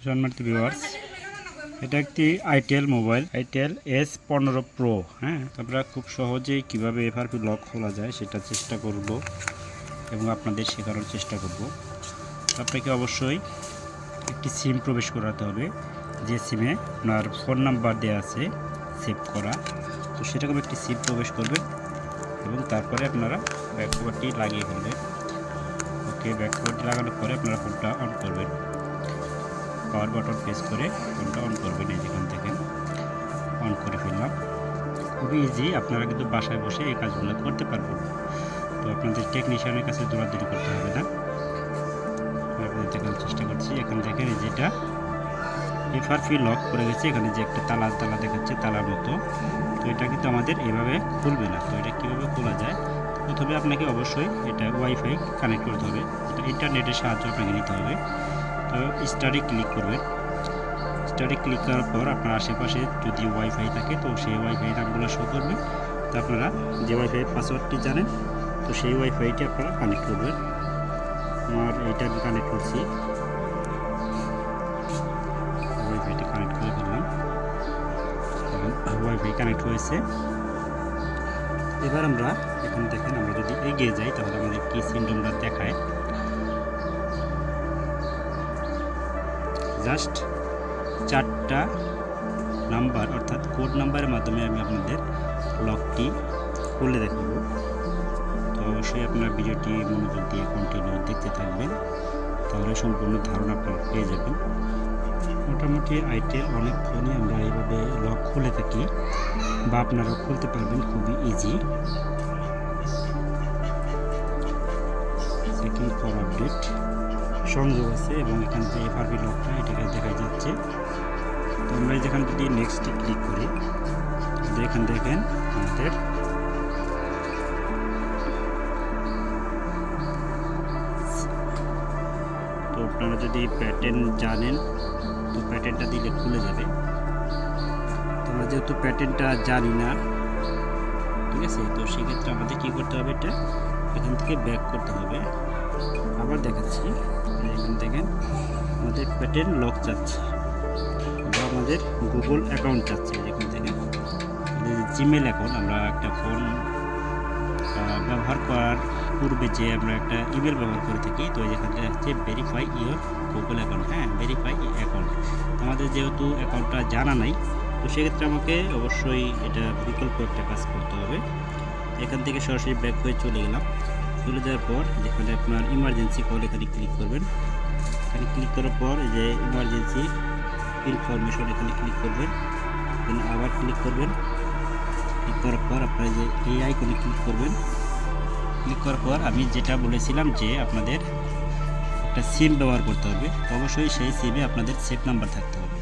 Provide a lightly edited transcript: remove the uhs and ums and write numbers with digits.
সম্মানিত ভিউয়ার্স, এটা একটি itel mobile, itel S15 pro. হ্যাঁ, আমরা খুব সহজেই কিভাবে এফআরপি লক খোলা যায় সেটা চেষ্টা করব এবং আপনাদের শেখানোর চেষ্টা করব। আপনাকে অবশ্যই একটি সিম প্রবেশ করাতে হবে, যে সিমে আপনার ফোন নাম্বার দেওয়া আছে সেভ করা। তো সেরকম একটি সিম প্রবেশ করবেন এবং তারপরে আপনারা ব্যাক কভারটি লাগিয়ে ফেলবেন। ওকে, ব্যাক কভারটি লাগানোর পরে আপনারা ফোনটা অন করবেন, পাওয়ার বাটন প্রেস করে ফোনটা অন করবেন। এই যেখান থেকে অন করে ফেললাম। খুবই ইজি, আপনারা কিন্তু বাসায় বসে এই কাজগুলো করতে পারবেন। তো আপনাদের টেকনিশিয়ানের কাছে দৌড়াদৌড়ি করতে হবে না। আপনাদের দেখানোর চেষ্টা করছি। এখান থেকে যেটা এফআরপি লক করে গেছে, এখানে যে একটা তালা দেখাচ্ছে তালার মতো, তো এটা কিন্তু আমাদের এভাবে খুলবে না। তো এটা কীভাবে খোলা যায়, প্রথমে আপনাকে অবশ্যই এটা ওয়াইফাই কানেক্ট করতে হবে, এটা ইন্টারনেটের সাহায্য আপনাকে নিতে হবে। তো স্টার্টে ক্লিক করবেন। স্টার্টে ক্লিক করার পর আপনার আশেপাশে যদি ওয়াইফাই থাকে তো সেই ওয়াইফাই নামগুলো শো করবে। তো আপনারা যে ওয়াইফাই পাসওয়ার্ডটি জানেন, তো সেই ওয়াইফাইটি আপনারা কানেক্ট করবেন। আমার এইটা আমি কানেক্ট করছি, ওয়াইফাইটি কানেক্ট করে ফেললাম। ওয়াইফাই কানেক্ট হয়েছে। এবার আমরা এখানে দেখেন, আমরা যদি এগিয়ে যাই তাহলে আমাদের কি সিমটমটা দেখায়। জাস্ট 4টা নাম্বার অর্থাৎ কোড নাম্বারের মাধ্যমে আমি আপনাদের লকটি খুলে দেখাবো। তো অবশ্যই আপনার ভিডিওটি মনোযোগ দিয়ে কন্টিনিউ দেখতে থাকবেন, তাহলে সম্পূর্ণ ধারণা আপনারা পেয়ে যাবেন। মোটামুটি আইটেল অনেক ফোনে আমরা এইভাবে লক খুলে থাকি, বা আপনারাও খুলতে পারবেন খুবই ইজি। চেকিং ফর আপডেট সংযোগ আছে এবং এখানে যে এফআরপি লকটা এটাকে দেখা যাচ্ছে। তো আমরা যেখানে যদি নেক্সটে ক্লিক করি, এখানে দেখেন আমাদের তো আপনারা যদি প্যাটার্ন জানেন তো প্যাটার্নটা দিলে খুলে যাবে। তো আমরা যেহেতু প্যাটার্নটা জানি না, ঠিক আছে, তো সেক্ষেত্রে আমাদের কী করতে হবে, এটা এখান থেকে ব্যাক করতে হবে। আবার দেখাচ্ছি, এখানে দেখেন আমাদের প্যাটার্ন লক চাচ্ছে বা আমাদের গুগল অ্যাকাউন্ট চাচ্ছে। এখান থেকে জিমেল অ্যাকাউন্ট, আমরা একটা ফোন ব্যবহার করার পূর্বে যে আমরা একটা ইমেল ব্যবহার করে থাকি, তো যেখানে হচ্ছে ভেরিফাই ইওর গুগল অ্যাকাউন্ট। হ্যাঁ, ভেরিফাই অ্যাকাউন্ট। আমাদের যেহেতু অ্যাকাউন্টটা জানা নাই, তো সেক্ষেত্রে আমাকে অবশ্যই এটা বিকল্প একটা কাজ করতে হবে। এখান থেকে সরাসরি ব্যাক হয়ে চলে গেলাম। চলে যাওয়ার পর যেখানে আপনার ইমার্জেন্সি কল, এখানে ক্লিক করবেন। এখানে ক্লিক করার পর যে ইমার্জেন্সি ইনফরমেশন এখানে ক্লিক করবেন, দেন আবার ক্লিক করবেন। ক্লিক করার পর আপনার যে এই আইকনে ক্লিক করবেন। ক্লিক করার পর আমি যেটা বলেছিলাম যে আপনাদের একটা সিম ব্যবহার করতে হবে, তো অবশ্যই সেই সিমে আপনাদের সেভ নাম্বার থাকতে হবে।